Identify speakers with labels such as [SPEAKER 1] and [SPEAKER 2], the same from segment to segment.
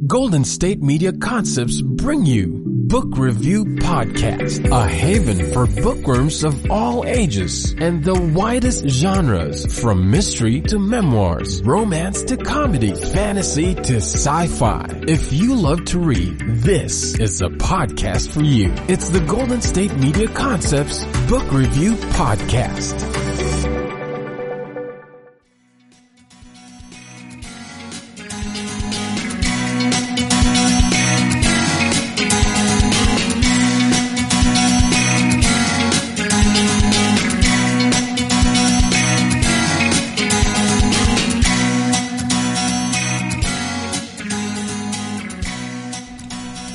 [SPEAKER 1] Golden State Media Concepts bring you Book Review Podcast, a haven for bookworms of all ages and the widest genres, from mystery to memoirs, romance to comedy, fantasy to sci-fi. If you love to read, this is a podcast for you. It's the Golden State Media Concepts Book Review Podcast.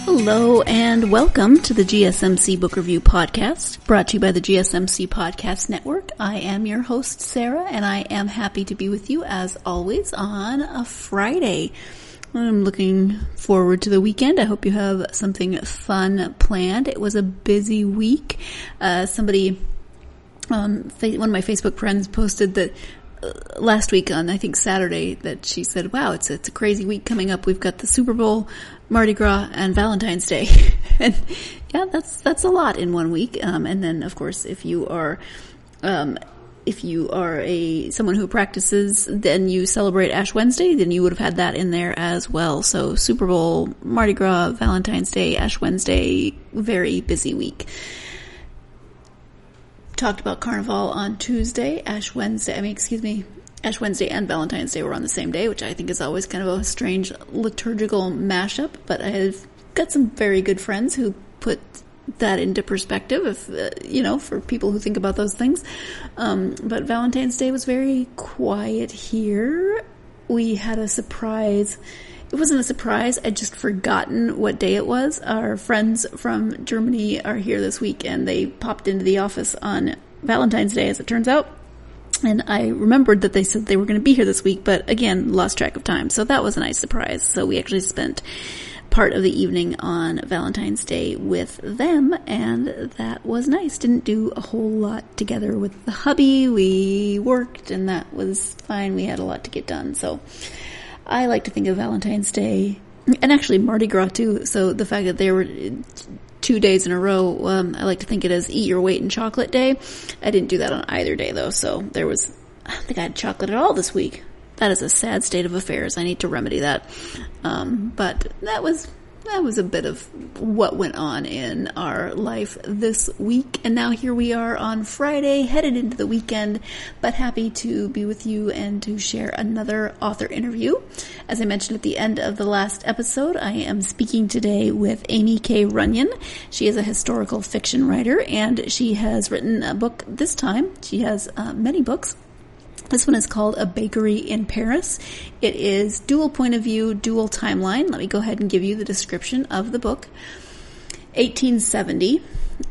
[SPEAKER 2] Hello and welcome to the GSMC Book Review Podcast, brought to you by the GSMC Podcast Network. I am your host, Sarah, and I am happy to be with you as always on a Friday. I'm looking forward to the weekend. I hope you have something fun planned. It was a busy week. Somebody, one of my Facebook friends posted that last week on, I think, Saturday, that she said, wow, it's a crazy week coming up. We've got the Super Bowl, Mardi Gras, and Valentine's Day. And yeah, that's a lot in one week. And then, of course, if you are someone who practices, then you celebrate Ash Wednesday, then you would have had that in there as well. So Super Bowl, Mardi Gras, Valentine's Day, Ash Wednesday, very busy week. Talked about Carnival on Tuesday. Ash Wednesday and Valentine's Day were on the same day, which I think is always kind of a strange liturgical mashup, but I have got some very good friends who put that into perspective, if, for people who think about those things. But Valentine's Day was very quiet here. We had a surprise. It wasn't a surprise. I'd just forgotten what day it was. Our friends from Germany are here this week, and they popped into the office on Valentine's Day, as it turns out. And I remembered that they said they were going to be here this week, but again, lost track of time. So that was a nice surprise. So we actually spent part of the evening on Valentine's Day with them, and that was nice. Didn't do a whole lot together with the hubby. We worked, and that was fine. We had a lot to get done. So I like to think of Valentine's Day, and actually Mardi Gras too, so the fact that they were 2 days in a row, I like to think it as Eat Your Weight in Chocolate Day. I didn't do that on either day though, so I don't think I had chocolate at all this week. That is a sad state of affairs. I need to remedy that. But that was a bit of what went on in our life this week. And now here we are on Friday, headed into the weekend, but happy to be with you and to share another author interview. As I mentioned at the end of the last episode, I am speaking today with Amie K. Runyan. She is a historical fiction writer, and she has written a book this time. She has many books. This one is called A Bakery in Paris. It is dual point of view, dual timeline. Let me go ahead and give you the description of the book. 1870.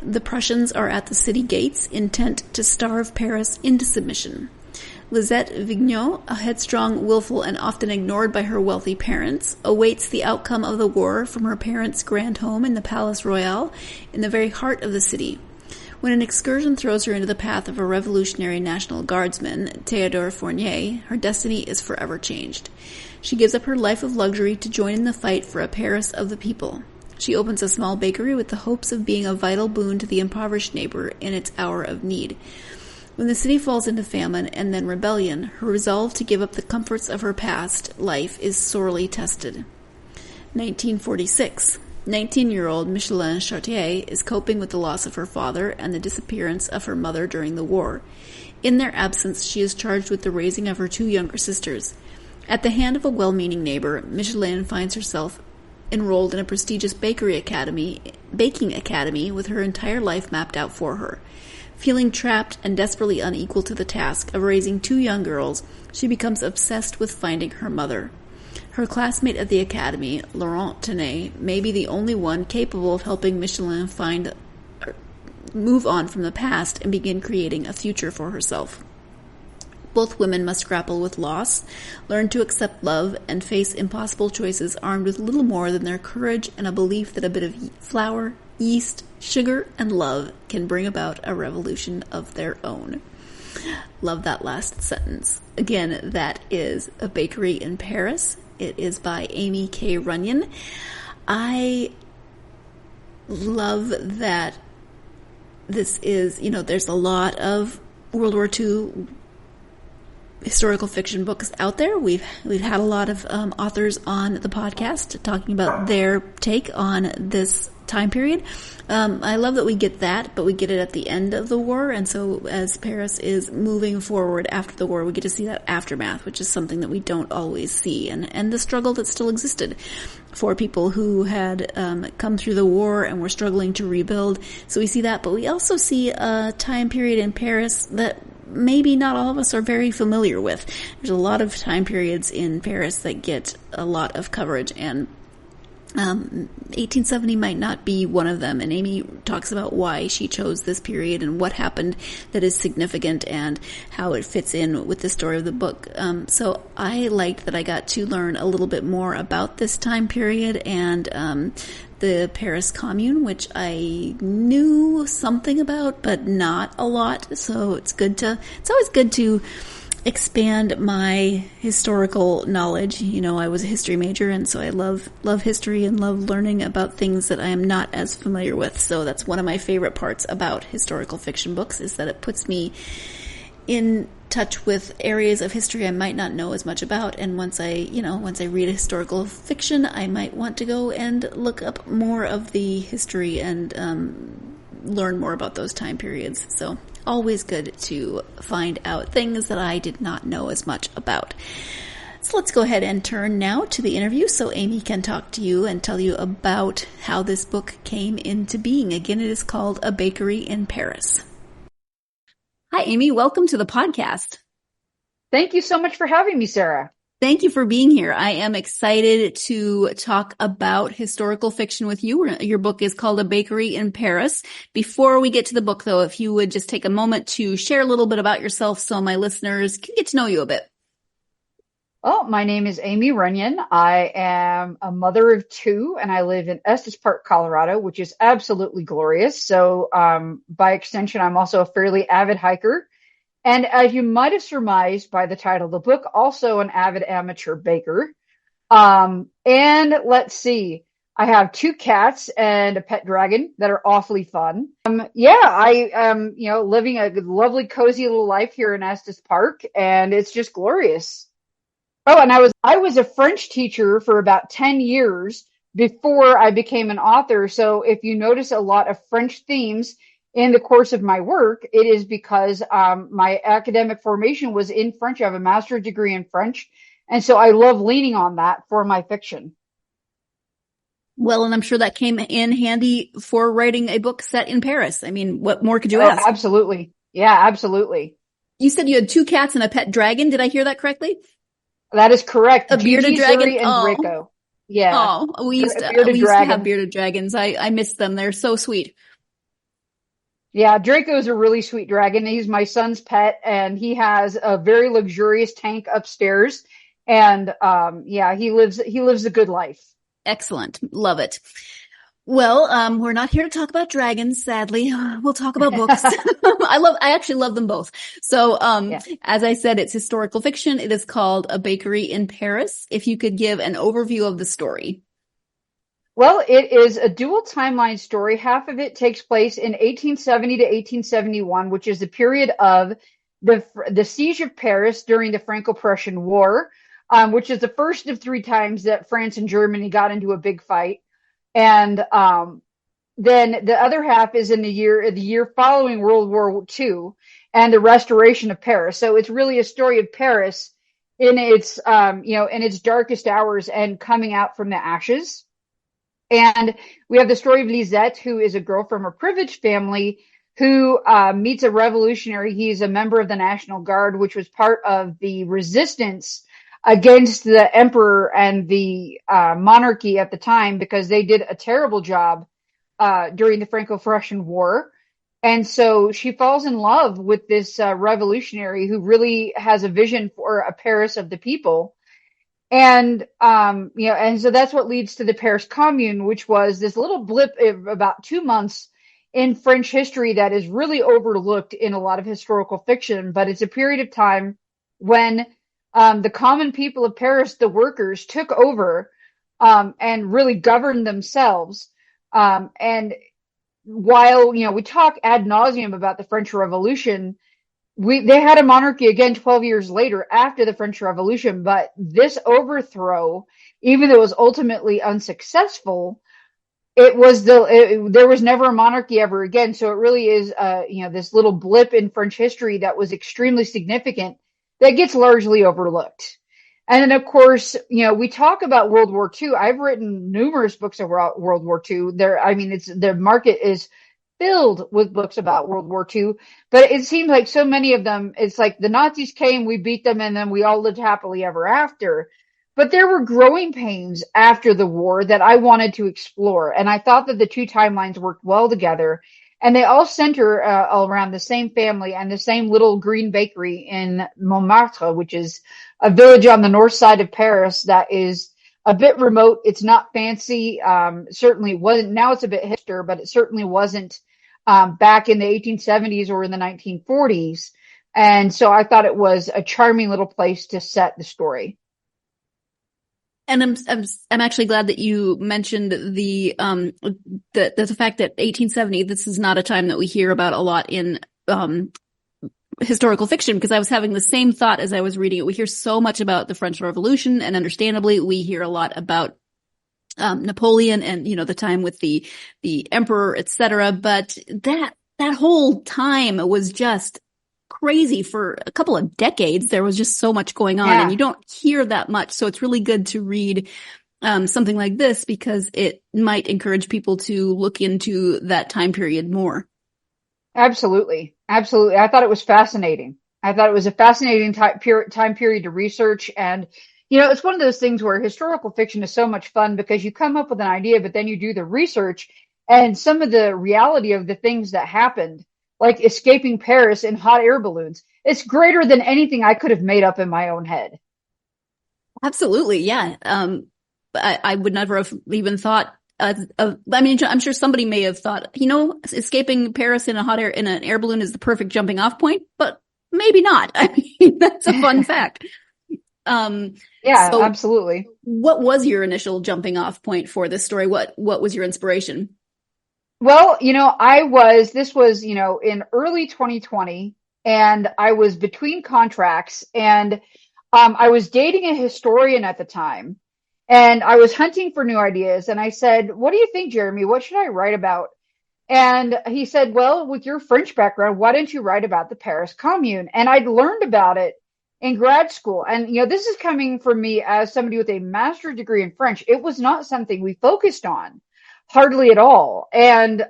[SPEAKER 2] The Prussians are at the city gates, intent to starve Paris into submission. Lisette Vigneau, a headstrong, willful, and often ignored by her wealthy parents, awaits the outcome of the war from her parents' grand home in the Place Royale, in the very heart of the city. When an excursion throws her into the path of a revolutionary National Guardsman, Théodore Fournier, her destiny is forever changed. She gives up her life of luxury to join in the fight for a Paris of the people. She opens a small bakery with the hopes of being a vital boon to the impoverished neighbor in its hour of need. When the city falls into famine and then rebellion, her resolve to give up the comforts of her past life is sorely tested. 1946. 19-year-old Micheline Chartier is coping with the loss of her father and the disappearance of her mother during the war. In their absence, she is charged with the raising of her two younger sisters. At the hand of a well-meaning neighbor, Micheline finds herself enrolled in a prestigious baking academy with her entire life mapped out for her. Feeling trapped and desperately unequal to the task of raising two young girls, she becomes obsessed with finding her mother. Her classmate at the academy, Laurent Tenet, may be the only one capable of helping Micheline move on from the past and begin creating a future for herself. Both women must grapple with loss, learn to accept love, and face impossible choices armed with little more than their courage and a belief that a bit of flour, yeast, sugar, and love can bring about a revolution of their own. Love that last sentence. Again, that is A Bakery in Paris. It is by Amie K. Runyan. I love that this is, there's a lot of World War II historical fiction books out there. We've had a lot of authors on the podcast talking about their take on this time period. I love that we get that, but we get it at the end of the war, and so as Paris is moving forward after the war, we get to see that aftermath, which is something that we don't always see, and the struggle that still existed for people who had come through the war and were struggling to rebuild. So we see that, but we also see a time period in Paris that maybe not all of us are very familiar with. There's a lot of time periods in Paris that get a lot of coverage, and 1870 might not be one of them. And Amie talks about why she chose this period and what happened that is significant and how it fits in with the story of the book. So I liked that I got to learn a little bit more about this time period and the Paris Commune, which I knew something about, but not a lot. So it's always good to expand my historical knowledge. I was a history major, and so I love history and love learning about things that I am not as familiar with. So that's one of my favorite parts about historical fiction books, is that it puts me in touch with areas of history I might not know as much about. And once I read a historical fiction, I might want to go and look up more of the history and learn more about those time periods. So always good to find out things that I did not know as much about. So let's go ahead and turn now to the interview so Amie can talk to you and tell you about how this book came into being. Again, it is called A Bakery in Paris. Hi, Amie. Welcome to the podcast.
[SPEAKER 3] Thank you so much for having me, Sarah.
[SPEAKER 2] Thank you for being here. I am excited to talk about historical fiction with you. Your book is called A Bakery in Paris. Before we get to the book, though, if you would just take a moment to share a little bit about yourself so my listeners can get to know you a bit.
[SPEAKER 3] Well, my name is Amie Runyan. I am a mother of two, and I live in Estes Park, Colorado, which is absolutely glorious. So by extension, I'm also a fairly avid hiker. And as you might have surmised by the title of the book, also an avid amateur baker. And let's see, I have two cats and a pet dragon that are awfully fun. I am, living a lovely, cozy little life here in Estes Park, and it's just glorious. Oh, and I was a French teacher for about 10 years before I became an author. So if you notice a lot of French themes in the course of my work, it is because my academic formation was in French. I have a master's degree in French. And so I love leaning on that for my fiction.
[SPEAKER 2] Well, and I'm sure that came in handy for writing a book set in Paris. I mean, what more could you ask?
[SPEAKER 3] Absolutely. Yeah, absolutely.
[SPEAKER 2] You said you had two cats and a pet dragon. Did I hear that correctly?
[SPEAKER 3] That is correct.
[SPEAKER 2] A bearded dragon?
[SPEAKER 3] Zuri, and Draco. Yeah.
[SPEAKER 2] Oh, we used to have bearded dragons. I miss them. They're so sweet.
[SPEAKER 3] Yeah, Draco's a really sweet dragon. He's my son's pet, and he has a very luxurious tank upstairs. And he lives a good life.
[SPEAKER 2] Excellent. Love it. Well, we're not here to talk about dragons, sadly. We'll talk about books. I actually love them both. So, As I said, it's historical fiction. It is called A Bakery in Paris. If you could give an overview of the story.
[SPEAKER 3] Well, it is a dual timeline story. Half of it takes place in 1870 to 1871, which is the period of the siege of Paris during the Franco-Prussian War, which is the first of three times that France and Germany got into a big fight. And then the other half is in the year following World War II and the restoration of Paris. So it's really a story of Paris in its in its darkest hours and coming out from the ashes. And we have the story of Lisette, who is a girl from a privileged family who meets a revolutionary. He's a member of the National Guard, which was part of the resistance against the emperor and the monarchy at the time, because they did a terrible job during the Franco-Prussian War. And so she falls in love with this revolutionary who really has a vision for a Paris of the people. And, and so that's what leads to the Paris Commune, which was this little blip of about 2 months in French history that is really overlooked in a lot of historical fiction. But it's a period of time when the common people of Paris, the workers, took over and really governed themselves. And while, we talk ad nauseum about the French Revolution, they had a monarchy again 12 years later after the French Revolution, but this overthrow, even though it was ultimately unsuccessful, there was never a monarchy ever again. So it really is, this little blip in French history that was extremely significant that gets largely overlooked. And then, of course, we talk about World War II. I've written numerous books about World War II. The market is filled with books about World War II, but it seems like so many of them, it's like the Nazis came, we beat them, and then we all lived happily ever after. But there were growing pains after the war that I wanted to explore, and I thought that the two timelines worked well together, and they all center all around the same family and the same little green bakery in Montmartre, which is a village on the north side of Paris that is a bit remote. It's not fancy. Certainly wasn't. Now it's a bit hipster, but it certainly wasn't back in the 1870s or in the 1940s. And so I thought it was a charming little place to set the story.
[SPEAKER 2] And I'm actually glad that you mentioned the fact that 1870, this is not a time that we hear about a lot in historical fiction, because I was having the same thought as I was reading it. We hear so much about the French Revolution, and understandably, we hear a lot about Napoleon and, the time with the emperor, etc. But that whole time was just crazy for a couple of decades. There was just so much going on, and you don't hear that much. So it's really good to read something like this, because it might encourage people to look into that time period more.
[SPEAKER 3] Absolutely. Absolutely. I thought it was fascinating. I thought it was a fascinating time period to research. And, it's one of those things where historical fiction is so much fun, because you come up with an idea, but then you do the research, and some of the reality of the things that happened, like escaping Paris in hot air balloons, it's greater than anything I could have made up in my own head.
[SPEAKER 2] Absolutely. Yeah. I would never have even thought I'm sure somebody may have thought, escaping Paris in an air balloon is the perfect jumping off point, but maybe not. I mean, that's a fun fact. So
[SPEAKER 3] absolutely.
[SPEAKER 2] What was your initial jumping off point for this story? What was your inspiration?
[SPEAKER 3] Well, this was, in early 2020, and I was between contracts, and I was dating a historian at the time. And I was hunting for new ideas, and I said, "What do you think, Jeremy? What should I write about?" And he said, "Well, with your French background, why don't you write about the Paris Commune?" And I'd learned about it in grad school. And, this is coming from me as somebody with a master's degree in French. It was not something we focused on hardly at all. And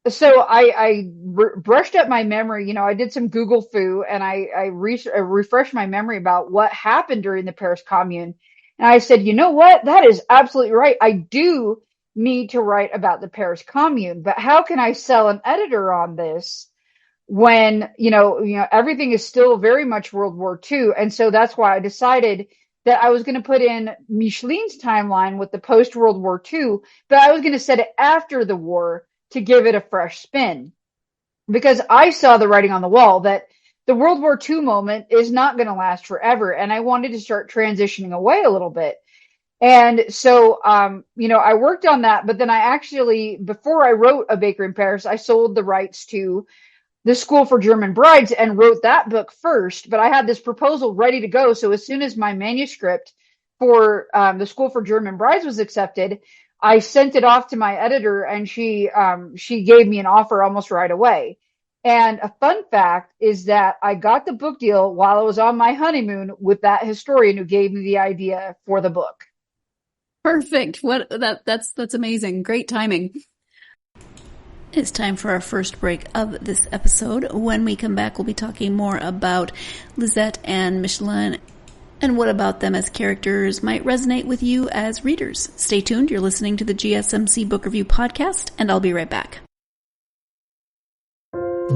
[SPEAKER 3] so I brushed up my memory. I did some Google foo, and I refreshed my memory about what happened during the Paris Commune. And I said, you know what? That is absolutely right. I do need to write about the Paris Commune, but how can I sell an editor on this when, everything is still very much World War II? And so that's why I decided that I was going to put in Michelin's timeline with the post-World War II, but I was going to set it after the war to give it a fresh spin, because I saw the writing on the wall that the World War II moment is not going to last forever. And I wanted to start transitioning away a little bit. And so, I worked on that, but then I actually, before I wrote A Baker in Paris, I sold the rights to the School for German Brides and wrote that book first, but I had this proposal ready to go. So as soon as my manuscript for the School for German Brides was accepted, I sent it off to my editor, and she gave me an offer almost right away. And a fun fact is that I got the book deal while I was on my honeymoon with that historian who gave me the idea for the book.
[SPEAKER 2] Perfect. That's amazing. Great timing. It's time for our first break of this episode. When we come back, we'll be talking more about Lisette and Michelin, and what about them as characters might resonate with you as readers. Stay tuned. You're listening to the GSMC Book Review Podcast, and I'll be right back.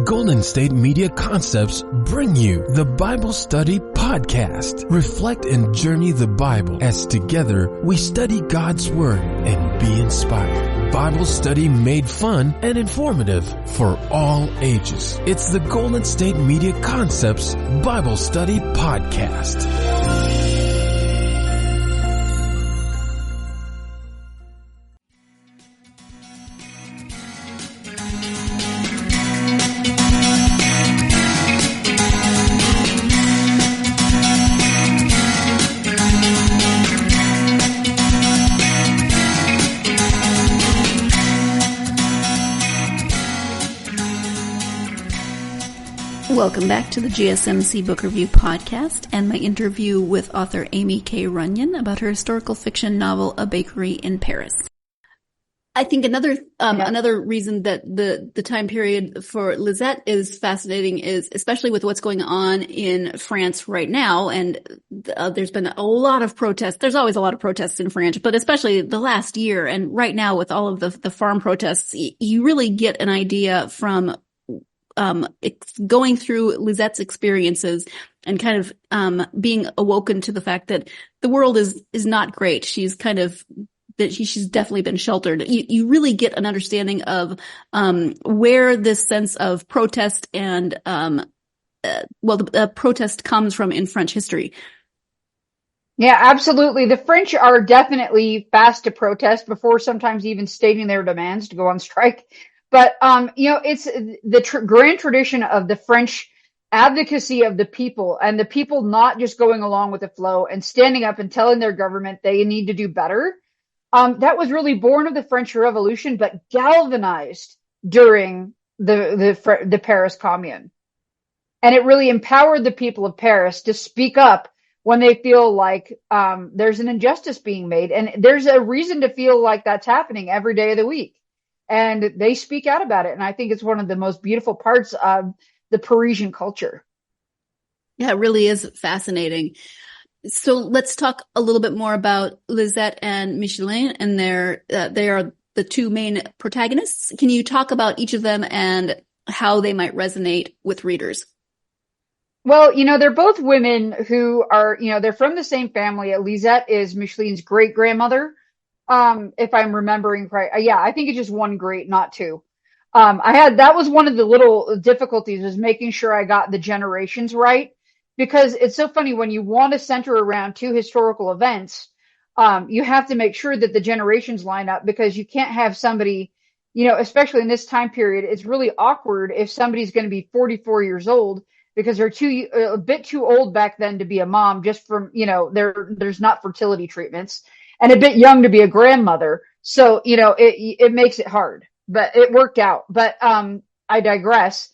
[SPEAKER 1] Golden State Media Concepts bring you the Bible Study Podcast. Reflect and journey the Bible as together we study God's Word and be inspired. Bible study made fun and informative for all ages. It's the Golden State Media Concepts Bible Study Podcast.
[SPEAKER 2] Welcome back to the GSMC Book Review Podcast and my interview with author Amie K. Runyan about her historical fiction novel, A Bakery in Paris. I think another reason that the time period for Lisette is fascinating is especially with what's going on in France right now. And there's been a lot of protests. There's always a lot of protests in France, but especially the last year. And right now with all of the farm protests, you really get an idea from going through Lisette's experiences and kind of being awoken to the fact that the world is not great. She's she's definitely been sheltered. You really get an understanding of where this sense of protest and the protest comes from in French history.
[SPEAKER 3] Yeah, absolutely. The French are definitely fast to protest before sometimes even stating their demands to go on strike. But, it's the grand tradition of the French advocacy of the people and the people not just going along with the flow and standing up and telling their government they need to do better. That was really born of the French Revolution, but galvanized during the Paris Commune. And it really empowered the people of Paris to speak up when they feel like, there's an injustice being made. And there's a reason to feel like that's happening every day of the week. And they speak out about it. And I think it's one of the most beautiful parts of the Parisian culture.
[SPEAKER 2] Yeah, it really is fascinating. So let's talk a little bit more about Lisette and Micheline, and they are the two main protagonists. Can you talk about each of them and how they might resonate with readers?
[SPEAKER 3] Well, they're both women who are, they're from the same family. Lisette is Micheline's great grandmother. If I'm remembering right. Yeah, I think it's just one great, not two. That was one of the little difficulties, was making sure I got the generations right, because it's so funny when you want to center around two historical events, you have to make sure that the generations line up, because you can't have somebody, especially in this time period, it's really awkward if somebody's going to be 44 years old, because they're a bit too old back then to be a mom, just from, there's not fertility treatments, and a bit young to be a grandmother. So, it makes it hard, but it worked out. But, I digress.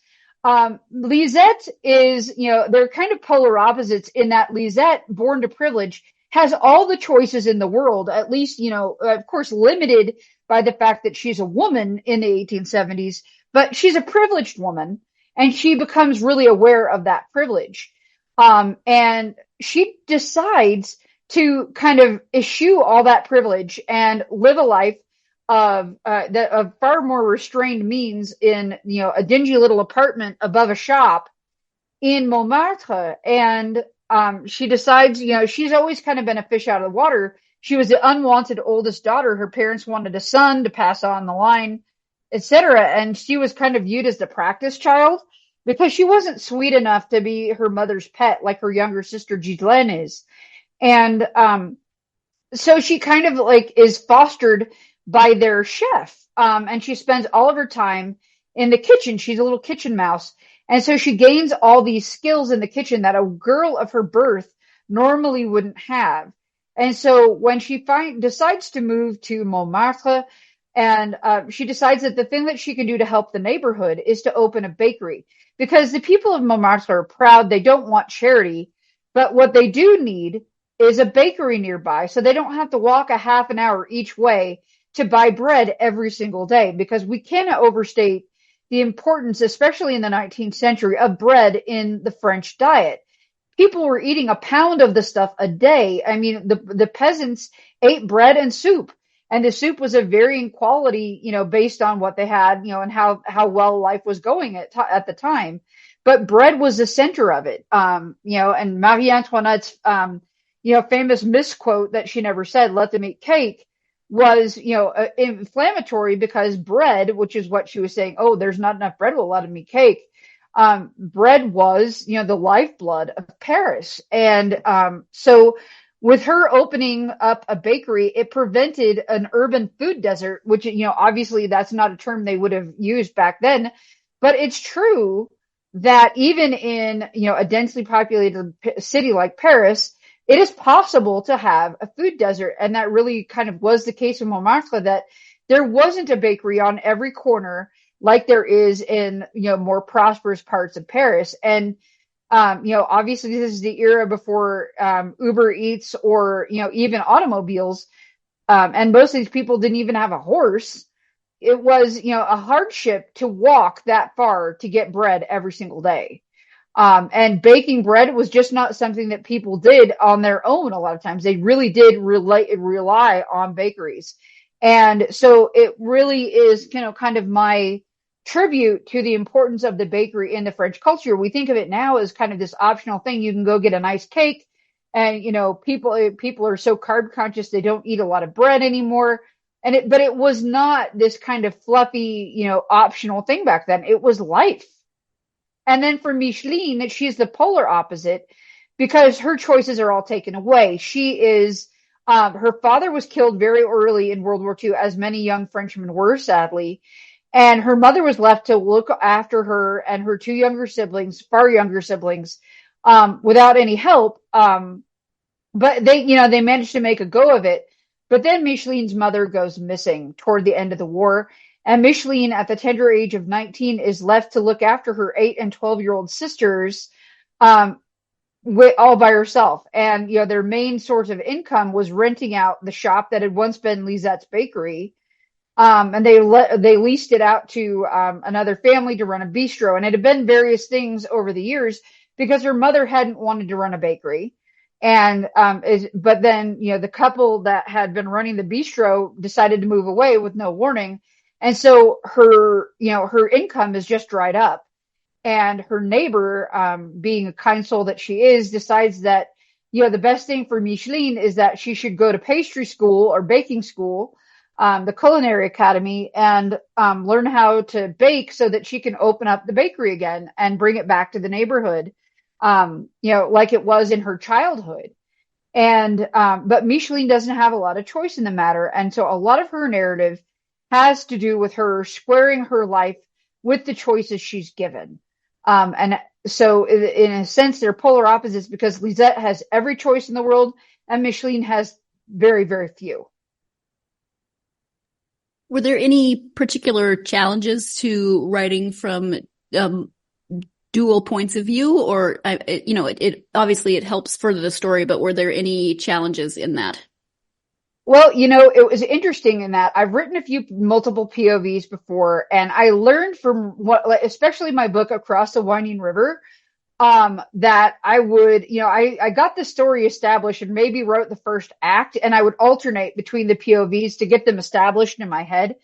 [SPEAKER 3] Lisette is, they're kind of polar opposites in that Lisette, born to privilege, has all the choices in the world, at least, of course, limited by the fact that she's a woman in the 1870s, but she's a privileged woman, and she becomes really aware of that privilege. And she decides to kind of eschew all that privilege and live a life of far more restrained means in, a dingy little apartment above a shop in Montmartre. And she decides, she's always kind of been a fish out of the water. She was the unwanted oldest daughter. Her parents wanted a son to pass on the line, etc. And she was kind of viewed as the practice child because she wasn't sweet enough to be her mother's pet like her younger sister Ghislaine is. And so she kind of is fostered by their chef. And she spends all of her time in the kitchen. She's a little kitchen mouse. And so she gains all these skills in the kitchen that a girl of her birth normally wouldn't have. And so when she decides to move to Montmartre, and she decides that the thing that she can do to help the neighborhood is to open a bakery, because the people of Montmartre are proud. They don't want charity, but what they do need is a bakery nearby, so they don't have to walk a half an hour each way to buy bread every single day, because we cannot overstate the importance, especially in the 19th century, of bread in the French diet. People were eating a pound of the stuff a day. I mean, the peasants ate bread and soup, and the soup was of varying quality, based on what they had, and how well life was going at the time. But bread was the center of it. And Marie Antoinette's, famous misquote that she never said, "Let them eat cake," was, inflammatory because bread, which is what she was saying, oh, there's not enough bread, will let me cake. Bread was, the lifeblood of Paris. And so with her opening up a bakery, it prevented an urban food desert, which, obviously that's not a term they would have used back then. But it's true that even in, a densely populated city like Paris, it is possible to have a food desert. And that really kind of was the case in Montmartre, that there wasn't a bakery on every corner like there is in, more prosperous parts of Paris. And, obviously this is the era before Uber Eats or, even automobiles. And most of these people didn't even have a horse. It was, a hardship to walk that far to get bread every single day. And baking bread was just not something that people did on their own. A lot of times they really did rely on bakeries. And so it really is, kind of my tribute to the importance of the bakery in the French culture. We think of it now as kind of this optional thing. You can go get a nice cake and, people are so carb conscious, they don't eat a lot of bread anymore. But it was not this kind of fluffy, optional thing back then. It was life. And then for Micheline, she's the polar opposite because her choices are all taken away. She is, her father was killed very early in World War II, as many young Frenchmen were, sadly. And her mother was left to look after her and her two younger siblings, far younger siblings, without any help. But they managed to make a go of it. But then Micheline's mother goes missing toward the end of the war. And Micheline, at the tender age of 19, is left to look after her 8 and 12-year-old sisters, all by herself. And, their main source of income was renting out the shop that had once been Lisette's bakery. And they leased it out to, another family to run a bistro. And it had been various things over the years because her mother hadn't wanted to run a bakery. And, but then, the couple that had been running the bistro decided to move away with no warning. And so her income is just dried up, and her neighbor, being a kind soul that she is, decides that, the best thing for Micheline is that she should go to pastry school or baking school, the culinary academy, and, learn how to bake so that she can open up the bakery again and bring it back to the neighborhood, like it was in her childhood. And, but Micheline doesn't have a lot of choice in the matter. And so a lot of her narrative has to do with her squaring her life with the choices she's given. And so in a sense, they're polar opposites because Lisette has every choice in the world and Micheline has very, very few.
[SPEAKER 2] Were there any particular challenges to writing from dual points of view, or it obviously it helps further the story, but were there any challenges in that?
[SPEAKER 3] Well, it was interesting in that I've written a few multiple POVs before, and I learned from especially my book Across the Winding River, that I would, I got the story established and maybe wrote the first act, and I would alternate between the POVs to get them established in my head.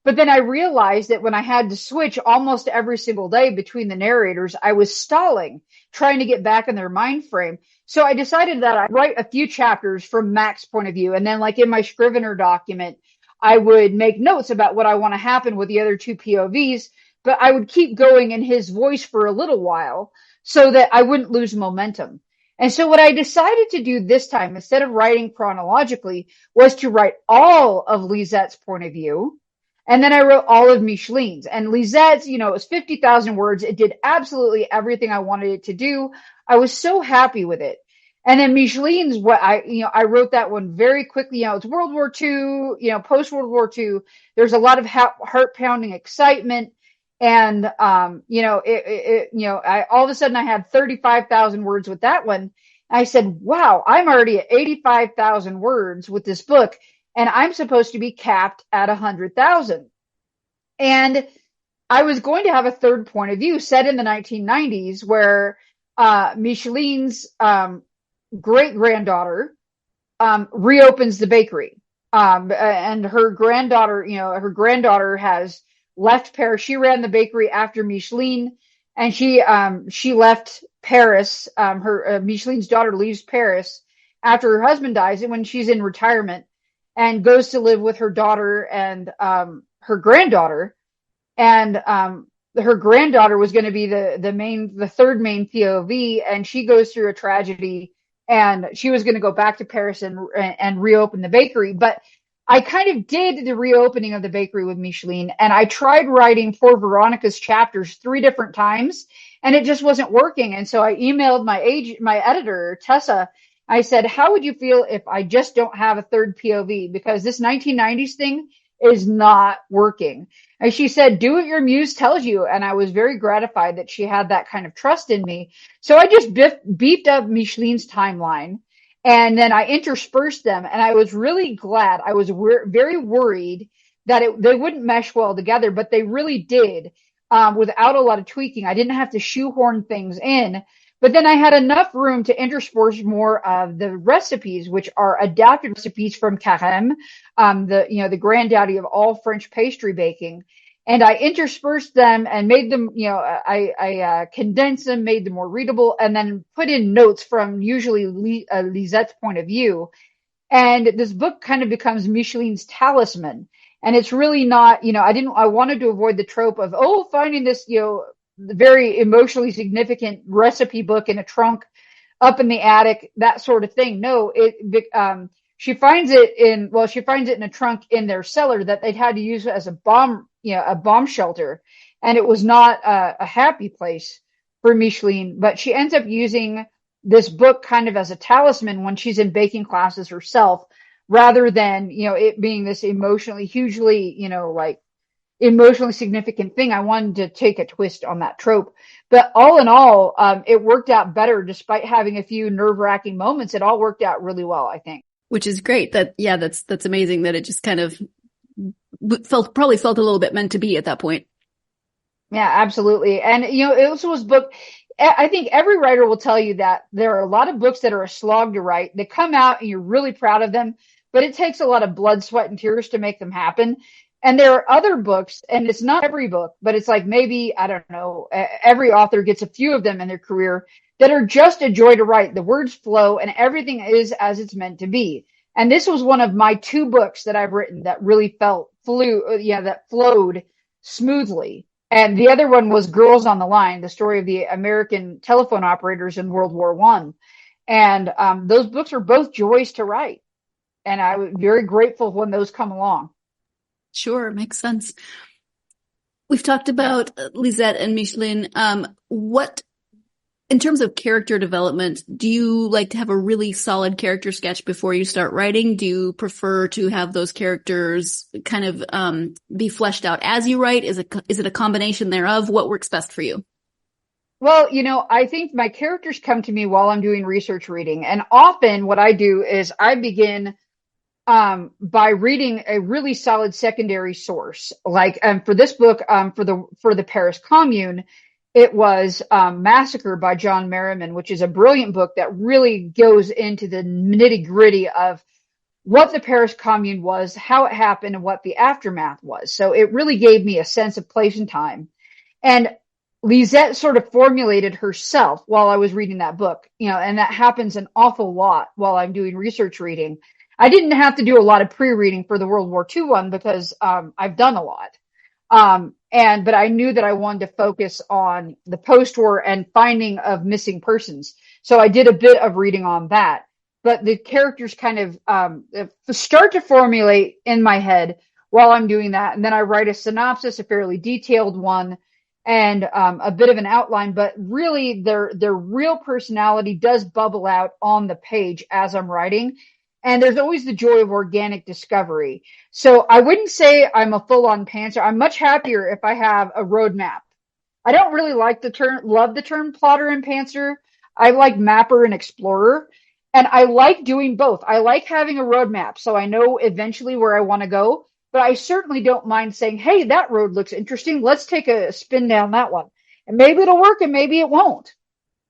[SPEAKER 3] But then I realized that when I had to switch almost every single day between the narrators, I was stalling, trying to get back in their mind frame. So I decided that I'd write a few chapters from Mac's point of view. And then like in my Scrivener document, I would make notes about what I want to happen with the other two POVs, but I would keep going in his voice for a little while so that I wouldn't lose momentum. And so what I decided to do this time, instead of writing chronologically, was to write all of Lisette's point of view. And then I wrote all of Micheline's. And Lisette's, it was 50,000 words. It did absolutely everything I wanted it to do. I was so happy with it. And then Micheline's, I wrote that one very quickly. It's World War II, post World War II. There's a lot of heart pounding excitement. And, I all of a sudden I had 35,000 words with that one. I said, wow, I'm already at 85,000 words with this book. And I'm supposed to be capped at 100,000. And I was going to have a third point of view set in the 1990s where Micheline's great-granddaughter reopens the bakery. And her granddaughter has left Paris. She ran the bakery after Micheline, and she left Paris. Micheline's daughter leaves Paris after her husband dies and when she's in retirement. and goes to live with her daughter and her granddaughter. And her granddaughter was going to be the third main POV, and she goes through a tragedy, and she was going to go back to Paris and reopen the bakery. But I kind of did the reopening of the bakery with Micheline, and I tried writing for Veronica's chapters 3 different times, and it just wasn't working. And so I emailed my editor, Tessa. I said, how would you feel if I just don't have a third POV? Because this 1990s thing is not working. And she said, do what your muse tells you. And I was very gratified that she had that kind of trust in me. So I just beefed up Micheline's timeline, and then I interspersed them. And I was really glad. I was very worried that they wouldn't mesh well together, but they really did, without a lot of tweaking. I didn't have to shoehorn things in. But then I had enough room to intersperse more of the recipes, which are adapted recipes from Carême, the granddaddy of all French pastry baking. And I interspersed them and made them, I condensed them, made them more readable, and then put in notes from usually Lisette's point of view. And this book kind of becomes Micheline's talisman. And it's really not, I wanted to avoid the trope of, finding this, very emotionally significant recipe book in a trunk up in the attic, that sort of thing. No, she finds it in a trunk in their cellar that they'd had to use as a bomb shelter. And it was not a happy place for Micheline, but she ends up using this book kind of as a talisman when she's in baking classes herself, rather than, it being this emotionally emotionally significant thing. I wanted to take a twist on that trope. But all in all, it worked out better despite having a few nerve-wracking moments. It all worked out really well, I think.
[SPEAKER 2] Which is great. That's amazing that it just kind of probably felt a little bit meant to be at that point.
[SPEAKER 3] Yeah, absolutely. And, it also was book. I think every writer will tell you that there are a lot of books that are a slog to write. They come out and you're really proud of them, but it takes a lot of blood, sweat, and tears to make them happen. And there are other books, and it's not every book, but it's like maybe, I don't know, every author gets a few of them in their career that are just a joy to write. The words flow and everything is as it's meant to be. And this was one of my 2 books that I've written that really that flowed smoothly. And the other one was Girls on the Line, the story of the American telephone operators in World War I. And those books are both joys to write. And I was very grateful when those come along.
[SPEAKER 2] Sure, makes sense. We've talked about Lisette and Micheline. What, in terms of character development, do you like to have a really solid character sketch before you start writing? Do you prefer to have those characters kind of be fleshed out as you write? Is it a combination thereof? What works best for you?
[SPEAKER 3] Well, I think my characters come to me while I'm doing research reading. And often what I do is I begin by reading a really solid secondary source. Like, for this book, for the Paris Commune, it was Massacre by John Merriman, which is a brilliant book that really goes into the nitty gritty of what the Paris Commune was, how it happened, and what the aftermath was. So it really gave me a sense of place and time. And Lisette sort of formulated herself while I was reading that book, and that happens an awful lot while I'm doing research reading. I didn't have to do a lot of pre-reading for the World War II one because I've done a lot. But I knew that I wanted to focus on the post-war and finding of missing persons. So I did a bit of reading on that. But the characters kind of start to formulate in my head while I'm doing that. And then I write a synopsis, a fairly detailed one, and a bit of an outline. But really, their real personality does bubble out on the page as I'm writing. And there's always the joy of organic discovery. So I wouldn't say I'm a full-on pantser. I'm much happier if I have a roadmap. I don't really love the term plotter and pantser. I like mapper and explorer. And I like doing both. I like having a roadmap so I know eventually where I want to go. But I certainly don't mind saying, hey, that road looks interesting. Let's take a spin down that one. And maybe it'll work and maybe it won't.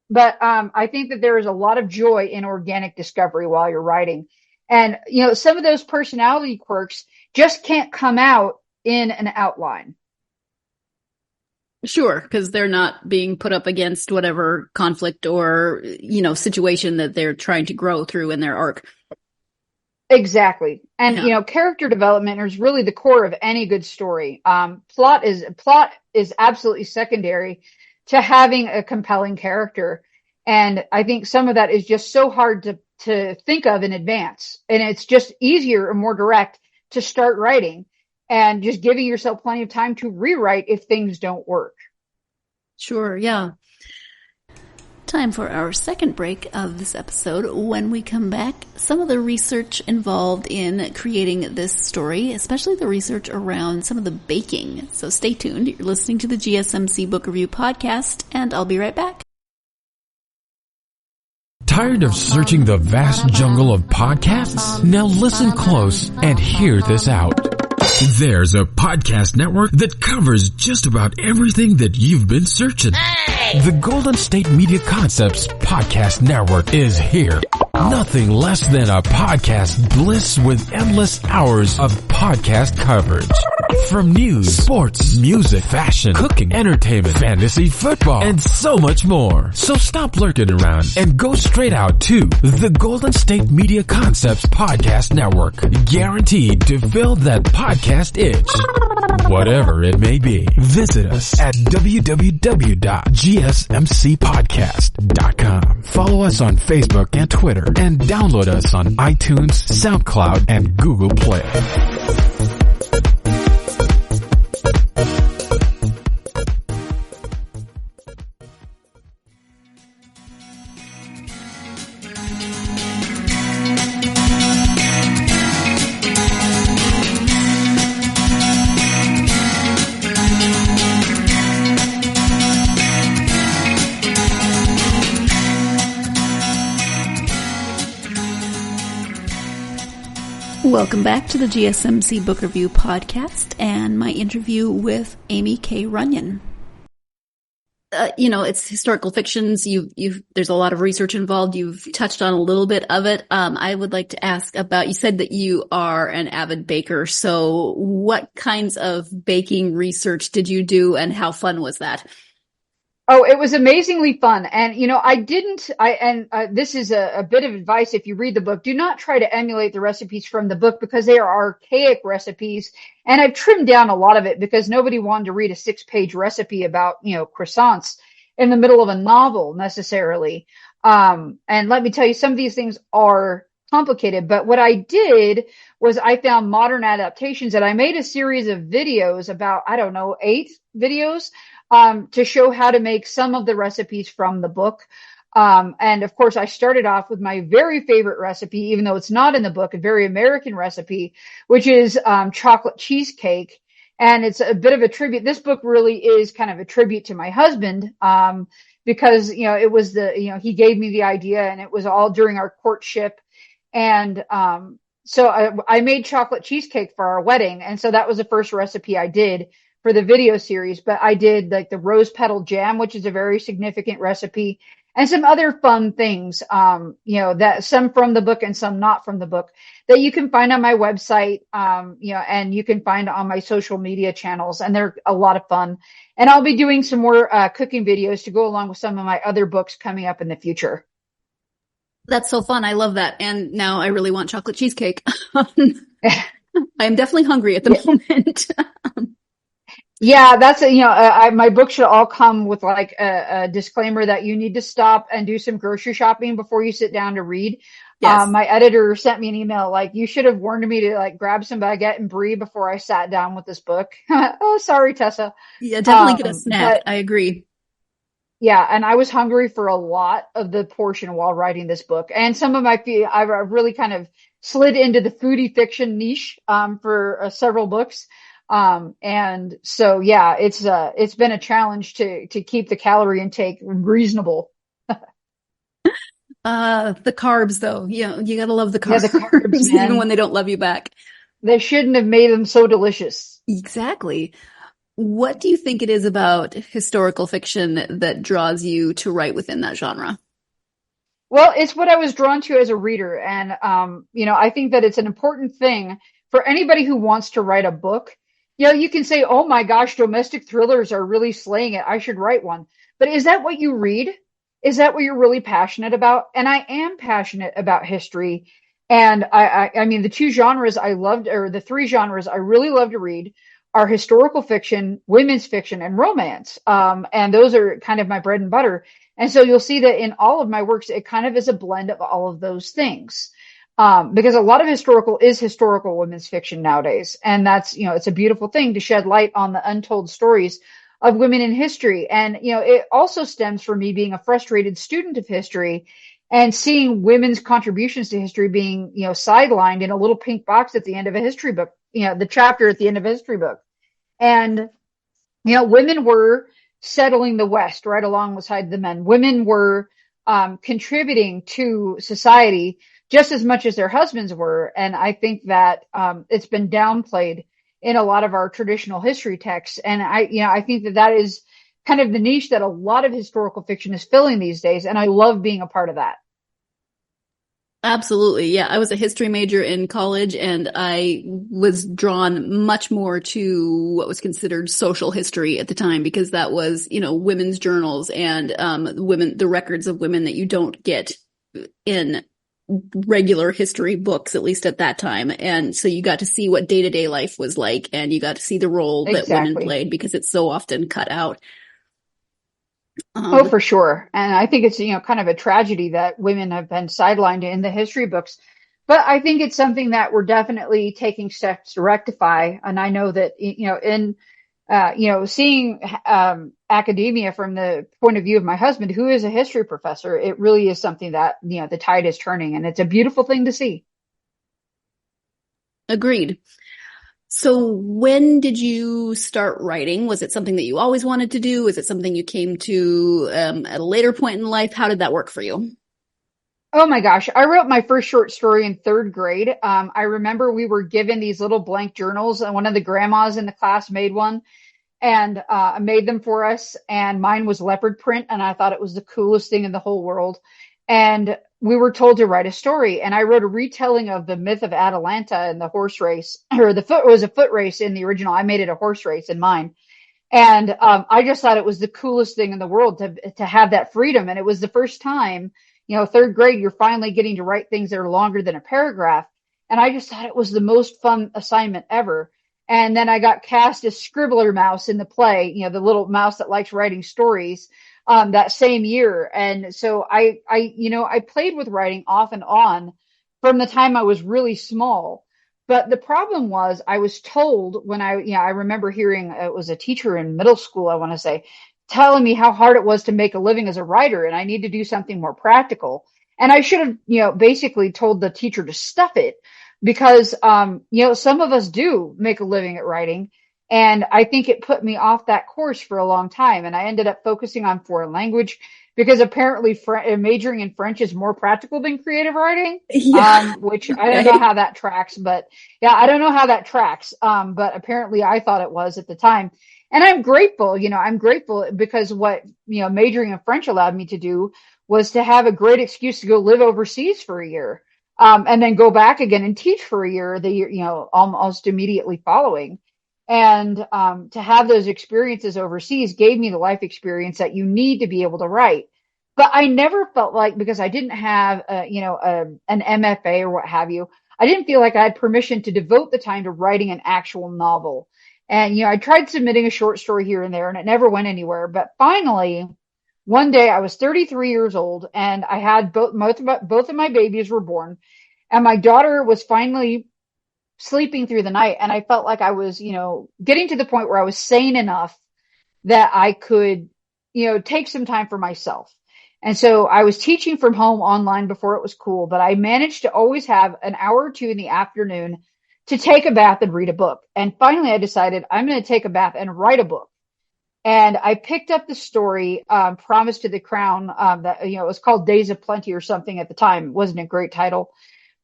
[SPEAKER 3] But I think that there is a lot of joy in organic discovery while you're writing. And, some of those personality quirks just can't come out in an outline.
[SPEAKER 2] Sure, because they're not being put up against whatever conflict or, situation that they're trying to grow through in their arc.
[SPEAKER 3] Exactly. And,
[SPEAKER 2] Yeah.
[SPEAKER 3] character development is really the core of any good story. Plot is absolutely secondary to having a compelling character. And I think some of that is just so hard to think of in advance. And it's just easier and more direct to start writing and just giving yourself plenty of time to rewrite if things don't work.
[SPEAKER 2] Sure, yeah. Time for our second break of this episode. When we come back, some of the research involved in creating this story, especially the research around some of the baking. So stay tuned. You're listening to the GSMC Book Review Podcast, and I'll be right back.
[SPEAKER 1] Tired of searching the vast jungle of podcasts? Now listen close and hear this out. There's a podcast network that covers just about everything that you've been searching. The Golden State Media Concepts Podcast Network is here. Nothing less than a podcast bliss with endless hours of podcast coverage. From news, sports, music, fashion, cooking, entertainment, fantasy, football, and so much more. So stop lurking around and go straight out to the Golden State Media Concepts Podcast Network. Guaranteed to fill that podcast itch. Whatever it may be. Visit us at www.gsmcpodcast.com. Follow us on Facebook and Twitter, and download us on iTunes, SoundCloud, and Google Play.
[SPEAKER 2] Welcome back to the GSMC Book Review Podcast and my interview with Amie K. Runyan. It's historical fictions. There's a lot of research involved. You've touched on a little bit of it. I would like to ask about, you said that you are an avid baker. So what kinds of baking research did you do and how fun was that?
[SPEAKER 3] Oh, it was amazingly fun. And, this is a bit of advice. If you read the book, do not try to emulate the recipes from the book because they are archaic recipes. And I've trimmed down a lot of it because nobody wanted to read a 6-page recipe about, croissants in the middle of a novel necessarily. And let me tell you, some of these things are complicated, but what I did was I found modern adaptations, and I made a series of videos, about, 8 videos, to show how to make some of the recipes from the book. And of course, I started off with my very favorite recipe, even though it's not in the book, a very American recipe, which is chocolate cheesecake. And it's a bit of a tribute. This book really is kind of a tribute to my husband, because, it was he gave me the idea, and it was all during our courtship. And so I made chocolate cheesecake for our wedding. And so that was the first recipe I did for the video series. But I did like the rose petal jam, which is a very significant recipe, and some other fun things, that some from the book and some not from the book, that you can find on my website, and you can find on my social media channels. And they're a lot of fun. And I'll be doing some more cooking videos to go along with some of my other books coming up in the future.
[SPEAKER 2] That's so fun. I love that. And now I really want chocolate cheesecake. I'm definitely hungry at the moment.
[SPEAKER 3] Yeah, that's my book should all come with like a disclaimer that you need to stop and do some grocery shopping before you sit down to read.
[SPEAKER 2] Yes.
[SPEAKER 3] My editor sent me an email like, you should have warned me to like grab some baguette and brie before I sat down with this book. Oh, sorry, Tessa.
[SPEAKER 2] Yeah, definitely get a snack. I agree.
[SPEAKER 3] Yeah, and I was hungry for a lot of the portion while writing this book, and some of I've really kind of slid into the foodie fiction niche for several books. And so, yeah, it's been a challenge to keep the calorie intake reasonable.
[SPEAKER 2] The carbs though, you gotta love the carbs,
[SPEAKER 3] yeah, the carbs
[SPEAKER 2] even when they don't love you back.
[SPEAKER 3] They shouldn't have made them so delicious.
[SPEAKER 2] Exactly. What do you think it is about historical fiction that draws you to write within that genre?
[SPEAKER 3] Well, it's what I was drawn to as a reader. And, I think that it's an important thing for anybody who wants to write a book. You can say, oh my gosh, domestic thrillers are really slaying it. I should write one. But is that what you read? Is that what you're really passionate about? And I am passionate about history. And I mean, the two genres I loved, or the three genres I really love to read, are historical fiction, women's fiction, and romance. And those are kind of my bread and butter. And so you'll see that in all of my works, it kind of is a blend of all of those things. Because a lot of historical women's fiction nowadays. And that's, it's a beautiful thing to shed light on the untold stories of women in history. And, it also stems from me being a frustrated student of history and seeing women's contributions to history being, sidelined in a little pink box at the end of a history book, the chapter at the end of a history book. And, women were settling the West right alongside the men. Women were contributing to society just as much as their husbands were. And I think that it's been downplayed in a lot of our traditional history texts. And I think that is kind of the niche that a lot of historical fiction is filling these days. And I love being a part of that.
[SPEAKER 2] Absolutely. Yeah. I was a history major in college, and I was drawn much more to what was considered social history at the time, because that was, women's journals and the records of women that you don't get in regular history books, at least at that time. And so you got to see what day-to-day life was like, and you got to see the role that women played, because it's so often cut out.
[SPEAKER 3] For sure. And I think it's, kind of a tragedy that women have been sidelined in the history books. But I think it's something that we're definitely taking steps to rectify. And I know that, seeing academia from the point of view of my husband, who is a history professor, it really is something that, the tide is turning, and it's a beautiful thing to see.
[SPEAKER 2] Agreed. So when did you start writing? Was it something that you always wanted to do? Was it something you came to at a later point in life? How did that work for you?
[SPEAKER 3] Oh my gosh. I wrote my first short story in third grade. I remember we were given these little blank journals, and one of the grandmas in the class made one and made them for us. And mine was leopard print, and I thought it was the coolest thing in the whole world. And we were told to write a story, and I wrote a retelling of the myth of Atalanta and the horse race, or was a foot race in the original. I made it a horse race in mine. And I just thought it was the coolest thing in the world to have that freedom. And it was the first time, third grade, you're finally getting to write things that are longer than a paragraph. And I just thought it was the most fun assignment ever. And then I got cast as Scribbler Mouse in the play, the little mouse that likes writing stories, that same year. And so I played with writing off and on from the time I was really small. But the problem was, I was told when I remember hearing, it was a teacher in middle school, I want to say, telling me how hard it was to make a living as a writer, and I need to do something more practical. And I should have, basically told the teacher to stuff it, because, some of us do make a living at writing. And I think it put me off that course for a long time. And I ended up focusing on foreign language, because apparently majoring in French is more practical than creative writing, which I don't know how that tracks, but I don't know how that tracks. But apparently I thought it was at the time. And I'm grateful, because what, majoring in French allowed me to do was to have a great excuse to go live overseas for a year, and then go back again and teach for a year, almost immediately following. And to have those experiences overseas gave me the life experience that you need to be able to write. But I never felt like, because I didn't have, an MFA or what have you, I didn't feel like I had permission to devote the time to writing an actual novel. And, I tried submitting a short story here and there, and it never went anywhere. But finally, one day I was 33 years old, and I had both of my babies were born, and my daughter was finally sleeping through the night. And I felt like I was, getting to the point where I was sane enough that I could, take some time for myself. And so I was teaching from home online before it was cool, but I managed to always have an hour or two in the afternoon to take a bath and read a book. And finally I decided I'm going to take a bath and write a book. And I picked up the story, Promise to the Crown, that, it was called Days of Plenty or something at the time. It wasn't a great title.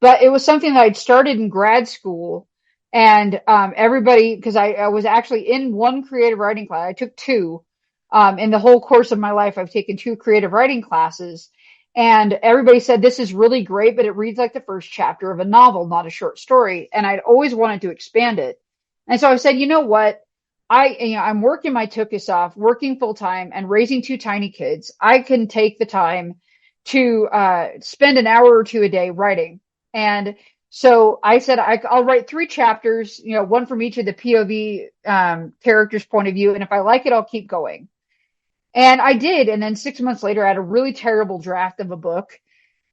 [SPEAKER 3] But it was something that I'd started in grad school, and everybody, because I was actually in one creative writing class. I took two. In the whole course of my life, I've taken two creative writing classes, and everybody said, this is really great, but it reads like the first chapter of a novel, not a short story. And I'd always wanted to expand it. And so I said, you know what? I'm working my tuchus off, working full time and raising two tiny kids. I can take the time to spend an hour or two a day writing. And so I said, I'll write 3 chapters, one from each of the POV characters' point of view. And if I like it, I'll keep going. And I did. And then 6 months later, I had a really terrible draft of a book.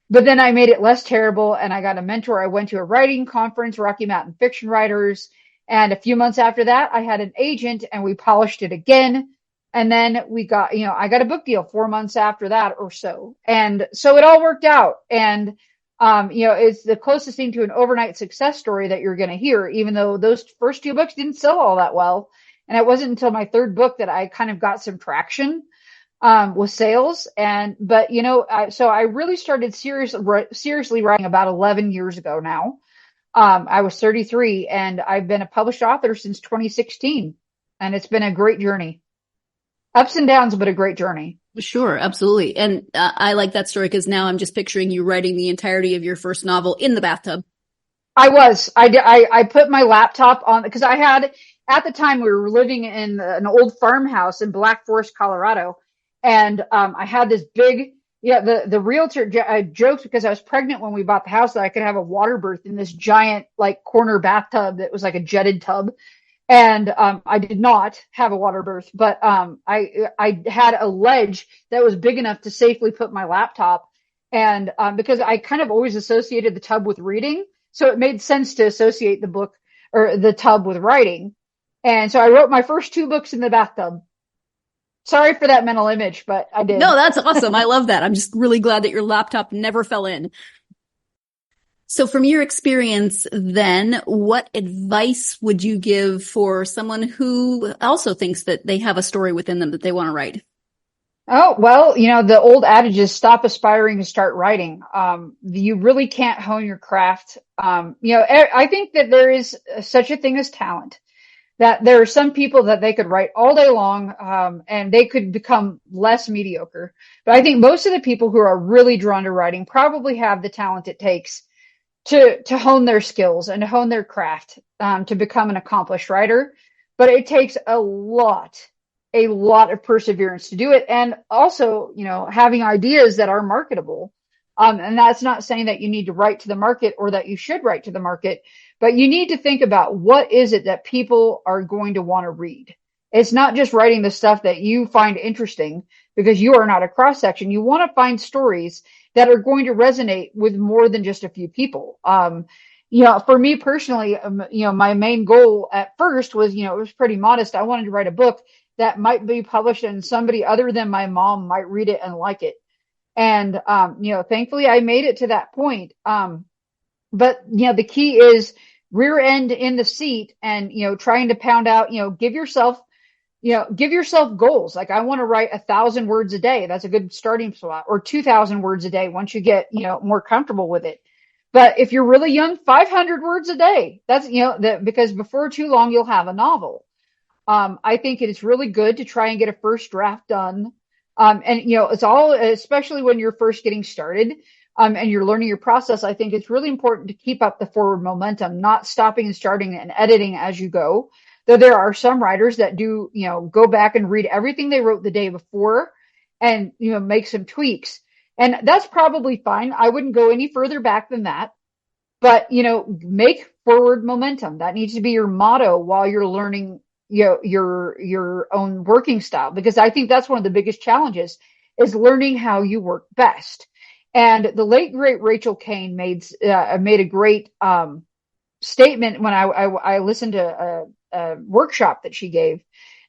[SPEAKER 3] But then I made it less terrible, and I got a mentor. I went to a writing conference, Rocky Mountain Fiction Writers. And a few months after that, I had an agent, and we polished it again. And then we got, I got a book deal 4 months after that or so. And so it all worked out. And, it's the closest thing to an overnight success story that you're going to hear, even though those first 2 books didn't sell all that well. And it wasn't until my 3rd book that I kind of got some traction with sales. So I really started seriously writing about 11 years ago now. I was 33, and I've been a published author since 2016, and it's been a great journey. Ups and downs, but a great journey.
[SPEAKER 2] Sure, absolutely. And I like that story because now I'm just picturing you writing the entirety of your first novel in the bathtub. I put my laptop on because at the time we were living in an old farmhouse in Black Forest, Colorado. And I had this big, the realtor joked because I was pregnant when we bought the house that I could have a water birth in this giant like corner bathtub that was like a jetted tub. And I did not have a water birth, but I had a ledge that was big enough to safely put my laptop. And because I kind of always associated the tub with reading, so it made sense to associate the book or the tub with writing. And so I wrote my first 2 books in the bathtub. Sorry for that mental image, but I did. No, that's awesome. I love that. I'm just really glad that your laptop never fell in. So from your experience then, what advice would you give for someone who also thinks that they have a story within them that they want to write?
[SPEAKER 3] Oh, well, the old adage is stop aspiring to start writing. You really can't hone your craft. I think that there is such a thing as talent. That there are some people that they could write all day long, and they could become less mediocre. But I think most of the people who are really drawn to writing probably have the talent it takes to hone their skills and to hone their craft, to become an accomplished writer. But it takes a lot of perseverance to do it. And also, having ideas that are marketable. And that's not saying that you need to write to the market or that you should write to the market, but you need to think about what is it that people are going to want to read. It's not just writing the stuff that you find interesting because you are not a cross section. You want to find stories that are going to resonate with more than just a few people. For me personally, my main goal at first was, it was pretty modest. I wanted to write a book that might be published and somebody other than my mom might read it and like it. And, thankfully I made it to that point. But the key is rear end in the seat and, trying to pound out, give yourself goals. Like I want to write 1,000 words a day. That's a good starting spot, or 2,000 words a day once you get, more comfortable with it. But if you're really young, 500 words a day, that's, because before too long, you'll have a novel. I think it is really good to try and get a first draft done. It's all, especially when you're first getting started, and you're learning your process. I think it's really important to keep up the forward momentum, not stopping and starting and editing as you go. Though there are some writers that do, go back and read everything they wrote the day before and, make some tweaks. And that's probably fine. I wouldn't go any further back than that, but, make forward momentum. That needs to be your motto while you're learning your own working style, because I think that's one of the biggest challenges is learning how you work best. And the late great Rachel Kane made a great statement when I listened to a workshop that she gave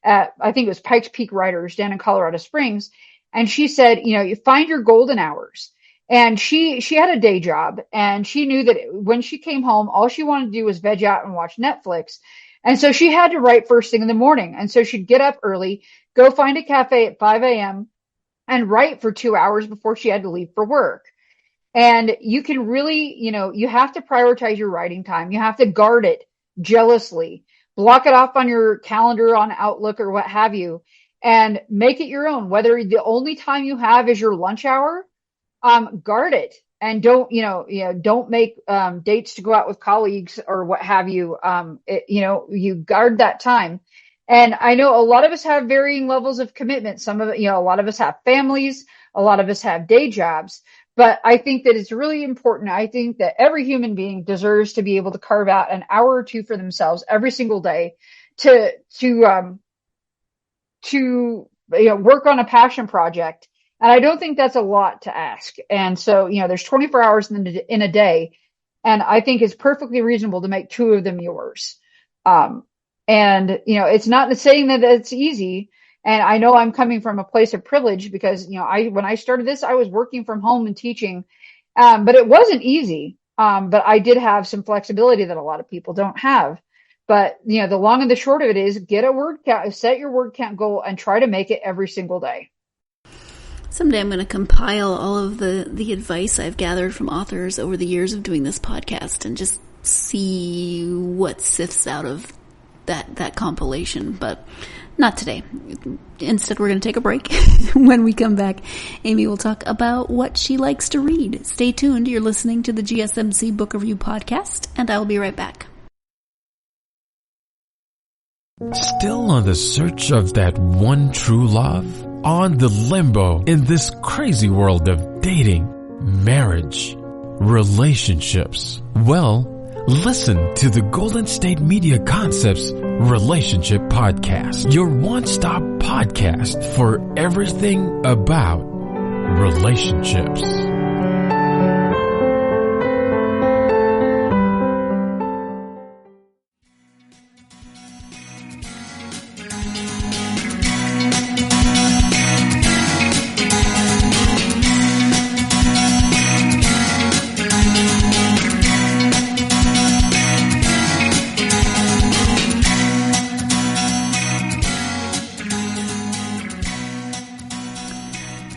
[SPEAKER 3] at, I think it was Pikes Peak Writers down in Colorado Springs, and she said, you find your golden hours. And she had a day job, and she knew that when she came home, all she wanted to do was veg out and watch Netflix. And so she had to write first thing in the morning. And so she'd get up early, go find a cafe at 5 a.m. and write for 2 hours before she had to leave for work. And you can really, you have to prioritize your writing time. You have to guard it jealously, block it off on your calendar on Outlook or what have you, and make it your own. Whether the only time you have is your lunch hour, guard it. And don't make dates to go out with colleagues or what have you. You guard that time. And I know a lot of us have varying levels of commitment. Some of it, a lot of us have families, a lot of us have day jobs. But I think that it's really important. I think that every human being deserves to be able to carve out an hour or two for themselves every single day to work on a passion project. And I don't think that's a lot to ask. And so, there's 24 hours in a day, and I think it's perfectly reasonable to make 2 of them yours. It's not saying that it's easy. And I know I'm coming from a place of privilege because, when I started this, I was working from home and teaching. But it wasn't easy. But I did have some flexibility that a lot of people don't have. But, the long and the short of it is get a word count, set your word count goal, and try to make it every single day.
[SPEAKER 2] Someday I'm going to compile all of the advice I've gathered from authors over the years of doing this podcast and just see what sifts out of that compilation, but not today. Instead, we're going to take a break. When we come back, Aimie will talk about what she likes to read. Stay tuned. You're listening to the GSMC Book Review Podcast, and I'll be right back.
[SPEAKER 1] Still on the search of that one true love? On the limbo in this crazy world of dating, marriage, relationships? Well, listen to the Golden State Media Concepts Relationship Podcast, your one-stop podcast for everything about relationships.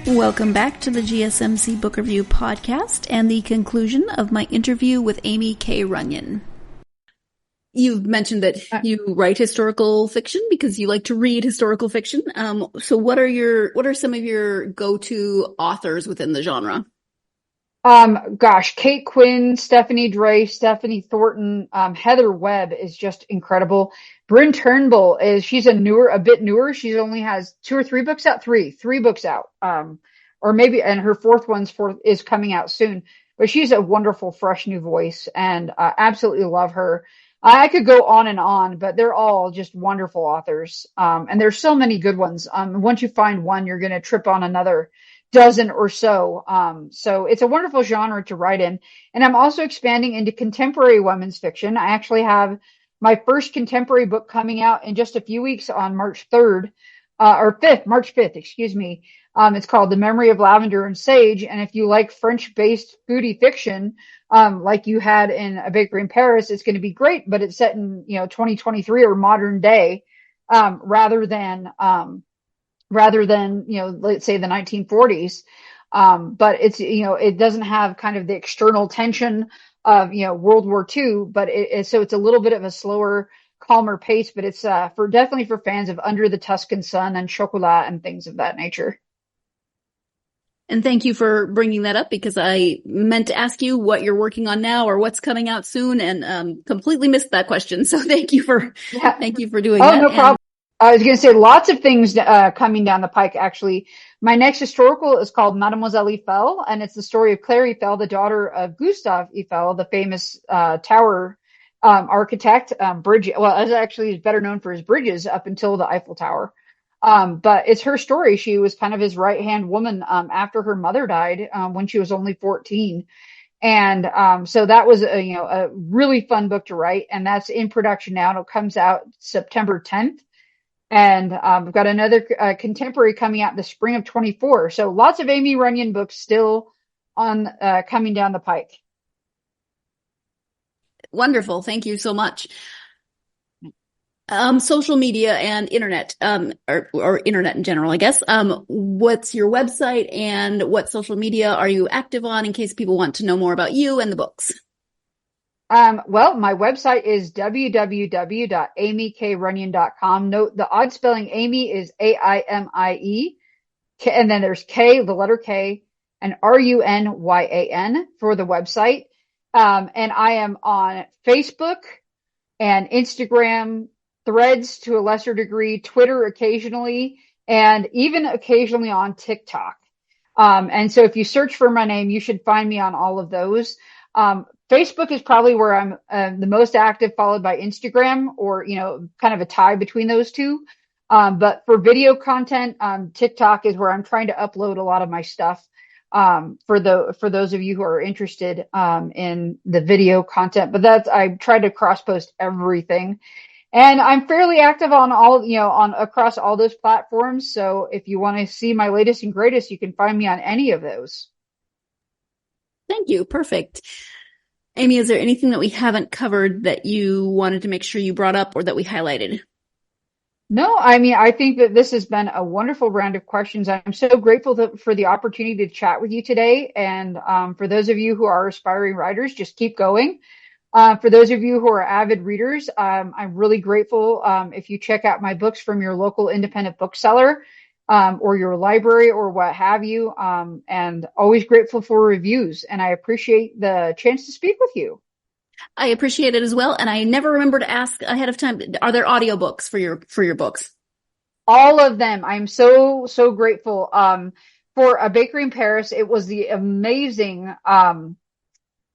[SPEAKER 2] Welcome back to the GSMC Book Review Podcast and the conclusion of my interview with Amie K. Runyan. You've mentioned that you write historical fiction because you like to read historical fiction. So what are some of your go-to authors within the genre?
[SPEAKER 3] Kate Quinn, Stephanie Dre, Stephanie Thornton, Heather Webb is just incredible. Bryn Turnbull she's a bit newer. She only has 2 or 3 books out, three books out. Or maybe, and her fourth is coming out soon, but she's a wonderful, fresh new voice, and absolutely love her. I could go on and on, but they're all just wonderful authors. And there's so many good ones. Once you find one, you're going to trip on another dozen or so. So it's a wonderful genre to write in. And I'm also expanding into contemporary women's fiction. I actually have my first contemporary book coming out in just a few weeks on March 5th, excuse me. It's called The Memory of Lavender and Sage. And if you like French-based foodie fiction, like you had in A Bakery in Paris, it's going to be great, but it's set in, 2023 or modern day, rather than, let's say the 1940s. But it's, it doesn't have kind of the external tension of, World War II, but so it's a little bit of a slower, calmer pace, but it's, definitely for fans of Under the Tuscan Sun and Chocolat and things of that nature.
[SPEAKER 2] And thank you for bringing that up because I meant to ask you what you're working on now or what's coming out soon and completely missed that question. So thank you for doing that.
[SPEAKER 3] Oh, no problem. I was going to say lots of things coming down the pike, actually. My next historical is called Mademoiselle Eiffel, and it's the story of Claire Eiffel, the daughter of Gustave Eiffel, the famous tower architect, bridge. Well, actually, he's better known for his bridges up until the Eiffel Tower. But it's her story. She was kind of his right-hand woman after her mother died when she was only 14. And so that was a really fun book to write, and that's in production now. It comes out September 10th. And we've got another contemporary coming out in the spring of 24. So lots of Amie Runyan books still on coming down the pike.
[SPEAKER 2] Wonderful. Thank you so much. Social media and internet, or internet in general, I guess. What's your website and what social media are you active on in case people want to know more about you and the books?
[SPEAKER 3] Well, my website is www.amiekrunyan.com. Note the odd spelling Amie is Aimie, and then there's K, the letter K, and Runyan for the website. And I am on Facebook and Instagram, Threads to a lesser degree, Twitter occasionally, and even occasionally on TikTok. And so if you search for my name, you should find me on all of those. Facebook is probably where I'm the most active, followed by Instagram, or, kind of a tie between those two. But for video content, TikTok is where I'm trying to upload a lot of my stuff. For those of you who are interested, in the video content, but I try to cross post everything. And I'm fairly active on across all those platforms. So if you want to see my latest and greatest, you can find me on any of those.
[SPEAKER 2] Thank you. Perfect. Aimie, is there anything that we haven't covered that you wanted to make sure you brought up or that we highlighted?
[SPEAKER 3] No, I mean, I think that this has been a wonderful round of questions. I'm so grateful for the opportunity to chat with you today. And for those of you who are aspiring writers, just keep going. For those of you who are avid readers, I'm really grateful if you check out my books from your local independent bookseller, or your library or what have you. And always grateful for reviews. And I appreciate the chance to speak with you.
[SPEAKER 2] I appreciate it as well. And I never remember to ask ahead of time, are there audiobooks for your books?
[SPEAKER 3] All of them. I'm so grateful. For A Bakery in Paris, it was the amazing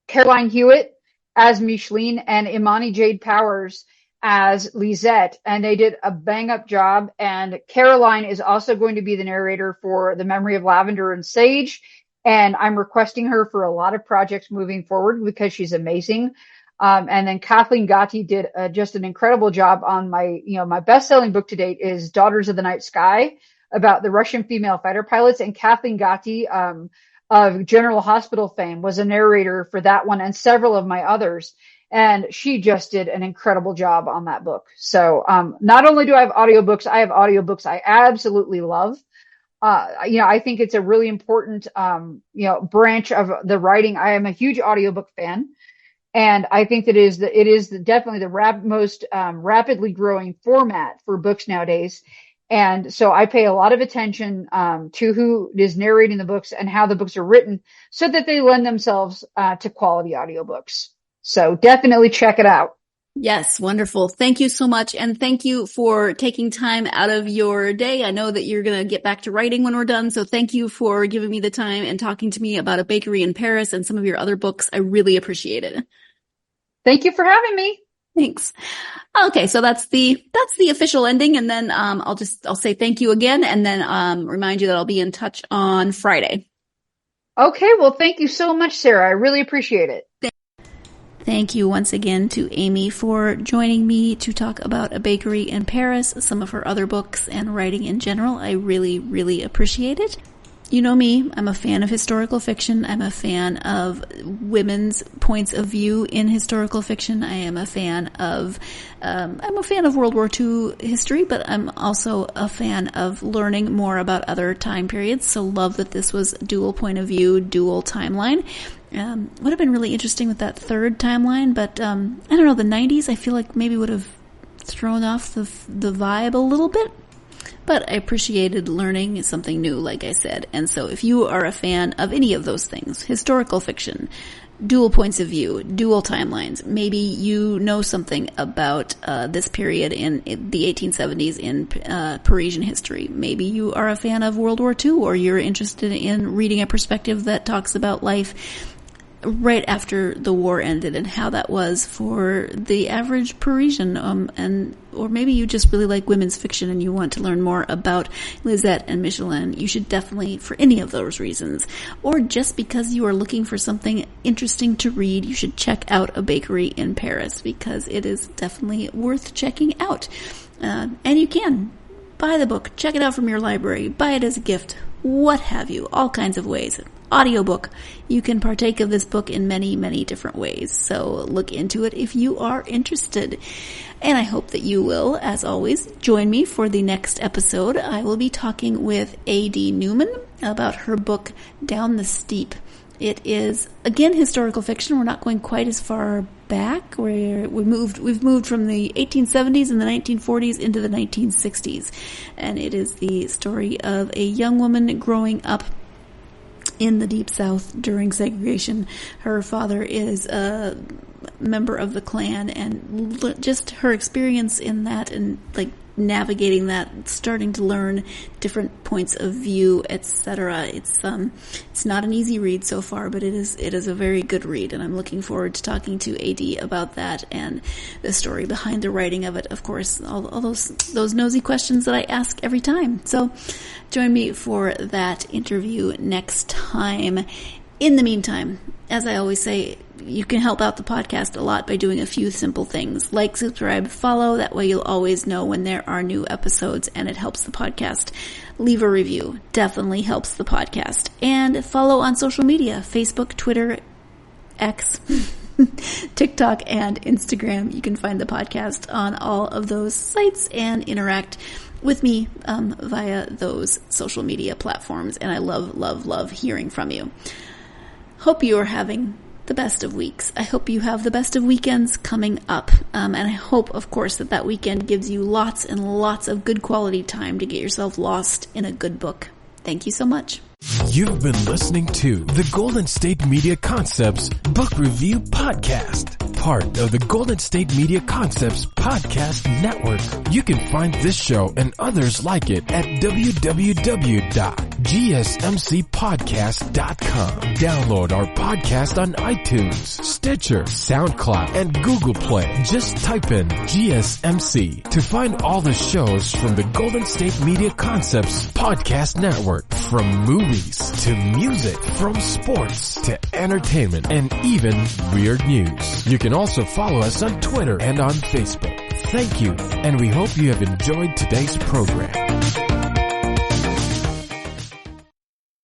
[SPEAKER 3] Caroline Hewitt as Micheline and Imani Jade Powers as Lisette, and they did a bang up job. And Caroline is also going to be the narrator for The Memory of Lavender and Sage, and I'm requesting her for a lot of projects moving forward because she's amazing. And then Kathleen Gatti did just an incredible job on my best-selling book to date is Daughters of the Night Sky, about the Russian female fighter pilots. And Kathleen Gatti, of General Hospital fame, was a narrator for that one and several of my others. And she just did an incredible job on that book. So, not only do I have audiobooks I absolutely love. I think it's a really important, branch of the writing. I am a huge audiobook fan. And I think that it is definitely the most rapidly growing format for books nowadays. And so I pay a lot of attention to who is narrating the books and how the books are written so that they lend themselves to quality audiobooks. So definitely check it out.
[SPEAKER 2] Yes, wonderful. Thank you so much. And thank you for taking time out of your day. I know that you're going to get back to writing when we're done. So thank you for giving me the time and talking to me about A Bakery in Paris and some of your other books. I really appreciate it.
[SPEAKER 3] Thank you for having me.
[SPEAKER 2] Thanks. Okay. So that's the official ending. And then, I'll say thank you again and then, remind you that I'll be in touch on Friday.
[SPEAKER 3] Okay. Well, thank you so much, Sarah. I really appreciate it.
[SPEAKER 2] Thank you once again to Aimie for joining me to talk about A Bakery in Paris, some of her other books, and writing in general. I really, really appreciate it. You know me, I'm a fan of historical fiction. I'm a fan of women's points of view in historical fiction. I am a fan of World War II history, but I'm also a fan of learning more about other time periods. So love that this was dual point of view, dual timeline. Would have been really interesting with that third timeline, but I don't know, the 90s I feel like maybe would have thrown off the vibe a little bit. But I appreciated learning something new, like I said. And so if you are a fan of any of those things, historical fiction, dual points of view, dual timelines, maybe you know something about this period in the 1870s in Parisian history. Maybe you are a fan of World War II, or you're interested in reading a perspective that talks about life right after the war ended and how that was for the average Parisian, or maybe you just really like women's fiction and you want to learn more about Lisette and Micheline. You should definitely, for any of those reasons, or just because you are looking for something interesting to read, you should check out A Bakery in Paris, because it is definitely worth checking out. And you can buy the book, check it out from your library, buy it as a gift, what have you, all kinds of ways. Audiobook. You can partake of this book in many, many different ways. So look into it if you are interested. And I hope that you will, as always, join me for the next episode. I will be talking with A.D. Newman about her book, Down the Steep. It is, again, historical fiction. We're not going quite as far back. We've moved from the 1870s and the 1940s into the 1960s. And it is the story of a young woman growing up in the Deep South during segregation. Her father is a member of the Klan, and just her experience in that, and like navigating that, starting to learn different points of view, etc. It's not an easy read so far, but it is a very good read, and I'm looking forward to talking to AD about that and the story behind the writing of it. Of course, all those nosy questions that I ask every time. So join me for that interview next time. In the meantime, as I always say, you can help out the podcast a lot by doing a few simple things. Like, subscribe, follow. That way you'll always know when there are new episodes, and it helps the podcast. Leave a review. Definitely helps the podcast. And follow on social media, Facebook, Twitter, X, TikTok, and Instagram. You can find the podcast on all of those sites and interact with me via those social media platforms. And I love hearing from you. Hope you are having the best of weeks. I hope you have the best of weekends coming up. And I hope, of course, that weekend gives you lots and lots of good quality time to get yourself lost in a good book. Thank you so much.
[SPEAKER 1] You've been listening to the Golden State Media Concepts Book Review Podcast, part of the Golden State Media Concepts Podcast Network. You can find this show and others like it at www.gsmcpodcast.com. Download our podcast on iTunes, Stitcher, SoundCloud, and Google Play. Just type in GSMC to find all the shows from the Golden State Media Concepts Podcast Network, from movies to music, from sports to entertainment, and even weird news. You can also follow us on Twitter and on Facebook. Thank you, and we hope you have enjoyed today's program.